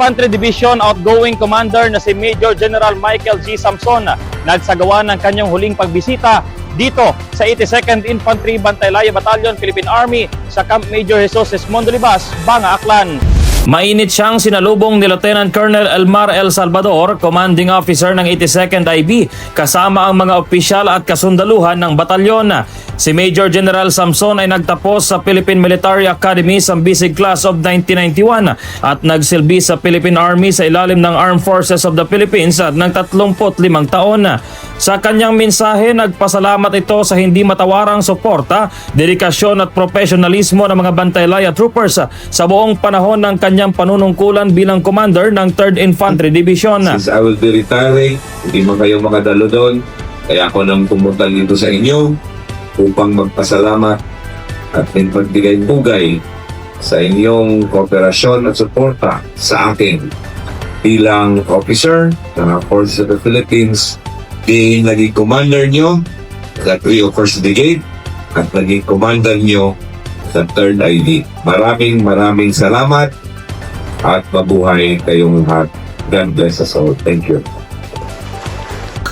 Infantry Division outgoing commander na si Major General Michael G. Samson nagsagawa ng kanyang huling pagbisita dito sa 82nd Infantry Bantaylaya Battalion, Philippine Army sa Camp Major Jesus Esmondo Libas, Banga, Aklan. Mainit siyang sinalubong ni Lieutenant Colonel Elmar El Salvador, commanding officer ng 82nd IB, kasama ang mga opisyal at kasundaluhan ng batalyon. Si Major General Samson ay nagtapos sa Philippine Military Academy sa Bisig Class of 1991 at nagsilbi sa Philippine Army sa ilalim ng Armed Forces of the Philippines at ng 35 taon. Sa kanyang mensahe, nagpasalamat ito sa hindi matawarang suporta, dedikasyon at profesionalismo ng mga Bantaylaya troopers sa buong panahon ng kanyang panunungkulan bilang commander ng 3rd Infantry Division. Since I will be retiring, hindi man kayo makadalo doon, kaya ako nang pumunta dito sa inyo upang magpasalamat at magbigay pugay sa inyong kooperasyon at suporta sa akin bilang officer ng Forces of the Philippines, being naging commander nyo sa 301st Brigade at naging commander nyo sa 3rd ID. Maraming salamat at mabuhay kayong lahat. God bless us all. Thank you.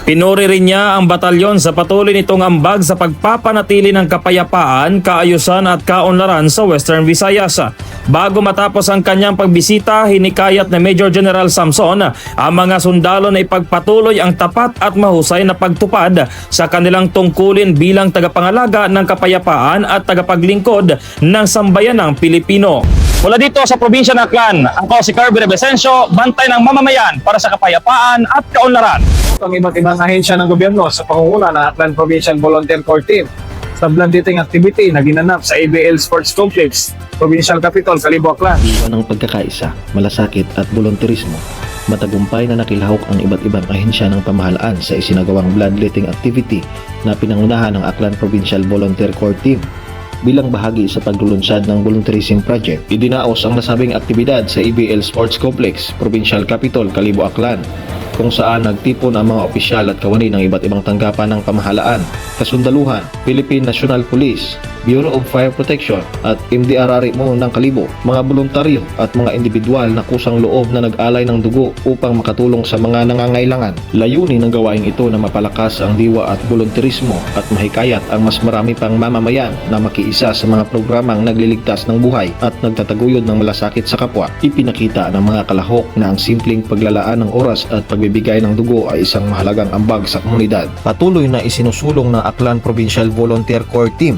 Pinuri rin niya ang batalyon sa patuloy nitong ambag sa pagpapanatili ng kapayapaan, kaayusan at kaunlaran sa Western Visayas. Bago matapos ang kanyang pagbisita, hinikayat na Major General Samson ang mga sundalo na ipagpatuloy ang tapat at mahusay na pagtupad sa kanilang tungkulin bilang tagapangalaga ng kapayapaan at tagapaglingkod ng sambayanang Pilipino. Mula dito sa probinsya ng Aklan, ako si Kirby Rebesencio, bantay ng mamamayan para sa kapayapaan at kaunlaran. Ang iba't ibang ahensya ng gobyerno sa pangunguna ng Aklan Provincial Volunteer Corps Team sa bloodletting activity na ginanap sa ABL Sports Complex, Provincial Capital, Kalibo, Aklan. Iwan ng pagkakaisa, malasakit at volunteerismo, matagumpay na nakilahok ang iba't ibang ahensya ng pamahalaan sa isinagawang bloodletting activity na pinangunahan ng Aklan Provincial Volunteer Corps Team. Bilang bahagi sa paglulunsad ng volunteerism project, idinaos ang nasabing aktibidad sa ABL Sports Complex, Provincial Capital, Kalibo, Aklan, kung saan nagtipon ang mga opisyal at kawani ng iba't ibang tanggapan ng pamahalaan, kasundaluhan, Philippine National Police, Bureau of Fire Protection at MDRRMO ng Kalibo, mga voluntaryo at mga individual na kusang loob na nag-alay ng dugo upang makatulong sa mga nangangailangan. Layunin ng gawaing ito na mapalakas ang diwa at volunteerismo at mahikayat ang mas marami pang mamamayan na makiisa sa mga programang nagliligtas ng buhay at nagtataguyod ng malasakit sa kapwa. Ipinakita ng mga kalahok na ang simpleng paglalaan ng oras at pagbibigay ng dugo ay isang mahalagang ambag sa komunidad. Patuloy na isinusulong ng Aklan Provincial Volunteer Corps Team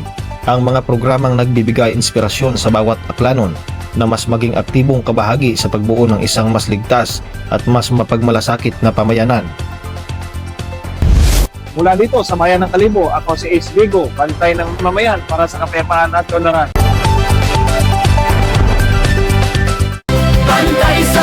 ang mga programang nagbibigay inspirasyon sa bawat Aklanon na mas maging aktibong kabahagi sa pagbuo ng isang mas ligtas at mas mapagmalasakit na pamayanan. Mula dito sa bayan ng Kalibo, ako si Ace Vigo, bantay ng mamayan para sa kapayapaan at kaunlaran. Bantay sa